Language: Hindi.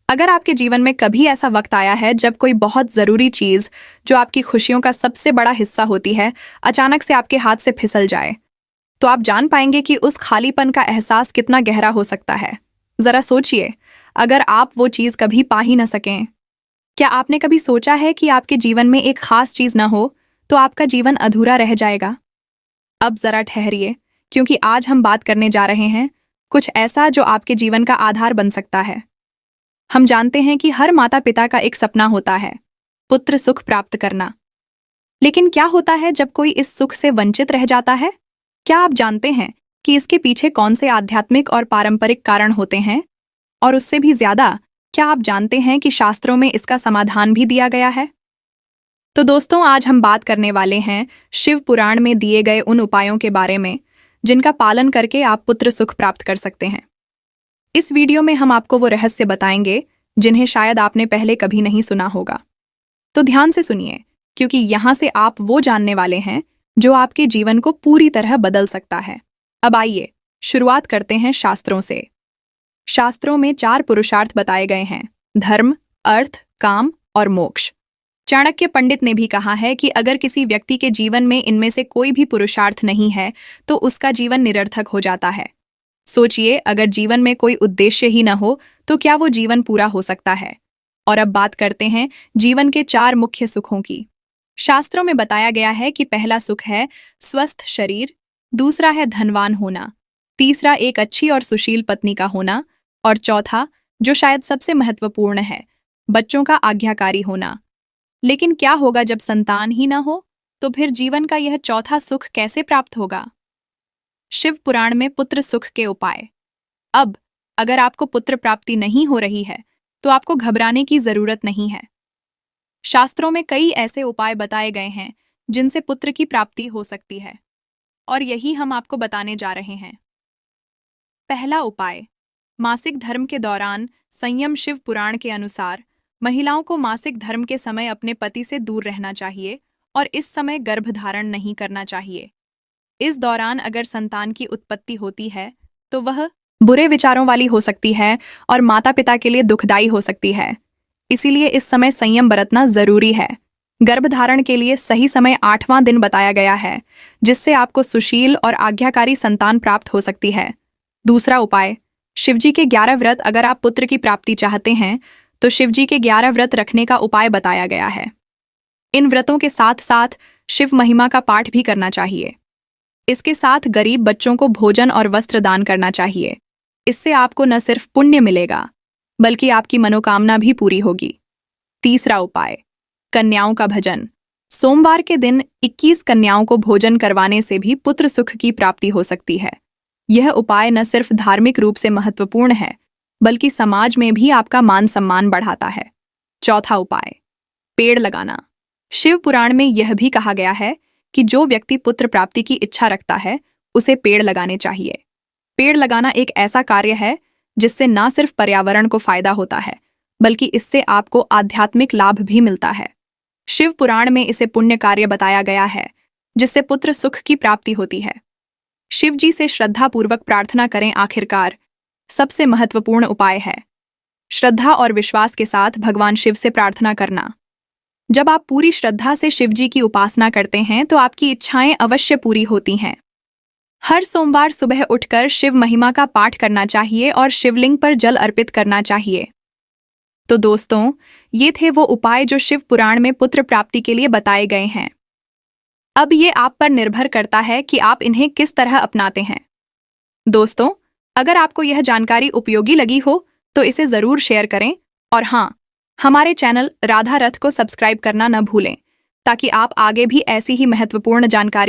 अगर आपके जीवन में कभी ऐसा वक्त आया है जब कोई बहुत ज़रूरी चीज़ जो आपकी खुशियों का सबसे बड़ा हिस्सा होती है अचानक से आपके हाथ से फिसल जाए, तो आप जान पाएंगे कि उस खालीपन का एहसास कितना गहरा हो सकता है। ज़रा सोचिए, अगर आप वो चीज़ कभी पा ही न सकें। क्या आपने कभी सोचा है कि आपके जीवन में एक खास चीज़ न हो तो आपका जीवन अधूरा रह जाएगा? अब ज़रा ठहरिए, क्योंकि आज हम बात करने जा रहे हैं कुछ ऐसा जो आपके जीवन का आधार बन सकता है। हम जानते हैं कि हर माता पिता का एक सपना होता है, पुत्र सुख प्राप्त करना। लेकिन क्या होता है जब कोई इस सुख से वंचित रह जाता है? क्या आप जानते हैं कि इसके पीछे कौन से आध्यात्मिक और पारंपरिक कारण होते हैं? और उससे भी ज्यादा, क्या आप जानते हैं कि शास्त्रों में इसका समाधान भी दिया गया है? तो दोस्तों, आज हम बात करने वाले हैं शिव पुराण में दिए गए उन उपायों के बारे में जिनका पालन करके आप पुत्र सुख प्राप्त कर सकते हैं। इस वीडियो में हम आपको वो रहस्य बताएंगे जिन्हें शायद आपने पहले कभी नहीं सुना होगा। तो ध्यान से सुनिए, क्योंकि यहाँ से आप वो जानने वाले हैं जो आपके जीवन को पूरी तरह बदल सकता है। अब आइए शुरुआत करते हैं शास्त्रों से। शास्त्रों में 4 पुरुषार्थ बताए गए हैं: धर्म, अर्थ, काम और मोक्ष। चाणक्य पंडित ने भी कहा है कि अगर किसी व्यक्ति के जीवन में इनमें से कोई भी पुरुषार्थ नहीं है तो उसका जीवन निरर्थक हो जाता है। सोचिए, अगर जीवन में कोई उद्देश्य ही न हो तो क्या वो जीवन पूरा हो सकता है? और अब बात करते हैं जीवन के 4 मुख्य सुखों की। शास्त्रों में बताया गया है कि पहला सुख है स्वस्थ शरीर, दूसरा है धनवान होना, तीसरा एक अच्छी और सुशील पत्नी का होना, और चौथा, जो शायद सबसे महत्वपूर्ण है, बच्चों का आज्ञाकारी होना। लेकिन क्या होगा जब संतान ही न हो? तो फिर जीवन का यह चौथा सुख कैसे प्राप्त होगा? शिव पुराण में पुत्र सुख के उपाय। अब अगर आपको पुत्र प्राप्ति नहीं हो रही है तो आपको घबराने की जरूरत नहीं है। शास्त्रों में कई ऐसे उपाय बताए गए हैं जिनसे पुत्र की प्राप्ति हो सकती है, और यही हम आपको बताने जा रहे हैं। पहला उपाय, मासिक धर्म के दौरान संयम। शिव पुराण के अनुसार महिलाओं को मासिक धर्म के समय अपने पति से दूर रहना चाहिए और इस समय गर्भधारण नहीं करना चाहिए। इस दौरान अगर संतान की उत्पत्ति होती है तो वह बुरे विचारों वाली हो सकती है और माता पिता के लिए दुखदायी हो सकती है। इसीलिए इस समय संयम बरतना जरूरी है। गर्भधारण के लिए सही समय 8वां दिन बताया गया है, जिससे आपको सुशील और आज्ञाकारी संतान प्राप्त हो सकती है। दूसरा उपाय, शिवजी के 11 व्रत। अगर आप पुत्र की प्राप्ति चाहते हैं तो शिवजी के 11 व्रत रखने का उपाय बताया गया है। इन व्रतों के साथ साथ शिव महिमा का पाठ भी करना चाहिए। इसके साथ गरीब बच्चों को भोजन और वस्त्र दान करना चाहिए। इससे आपको न सिर्फ पुण्य मिलेगा बल्कि आपकी मनोकामना भी पूरी होगी। तीसरा उपाय, कन्याओं का भजन। सोमवार के दिन 21 कन्याओं को भोजन करवाने से भी पुत्र सुख की प्राप्ति हो सकती है। यह उपाय न सिर्फ धार्मिक रूप से महत्वपूर्ण है बल्कि समाज में भी आपका मान सम्मान बढ़ाता है। चौथा उपाय, पेड़ लगाना। शिव पुराण में यह भी कहा गया है कि जो व्यक्ति पुत्र प्राप्ति की इच्छा रखता है उसे पेड़ लगाने चाहिए। पेड़ लगाना एक ऐसा कार्य है जिससे न सिर्फ पर्यावरण को फायदा होता है बल्कि इससे आपको आध्यात्मिक लाभ भी मिलता है। शिव पुराण में इसे पुण्य कार्य बताया गया है जिससे पुत्र सुख की प्राप्ति होती है। शिव जी से श्रद्धा पूर्वक प्रार्थना करें। आखिरकार सबसे महत्वपूर्ण उपाय है श्रद्धा और विश्वास के साथ भगवान शिव से प्रार्थना करना। जब आप पूरी श्रद्धा से शिवजी की उपासना करते हैं तो आपकी इच्छाएं अवश्य पूरी होती हैं। हर सोमवार सुबह उठकर शिव महिमा का पाठ करना चाहिए और शिवलिंग पर जल अर्पित करना चाहिए। तो दोस्तों, ये थे वो उपाय जो शिव पुराण में पुत्र प्राप्ति के लिए बताए गए हैं। अब ये आप पर निर्भर करता है कि आप इन्हें किस तरह अपनाते हैं। दोस्तों, अगर आपको यह जानकारी उपयोगी लगी हो तो इसे जरूर शेयर करें, और हाँ, हमारे चैनल राधा रथ को सब्सक्राइब करना न भूलें ताकि आप आगे भी ऐसी ही महत्वपूर्ण जानकारियां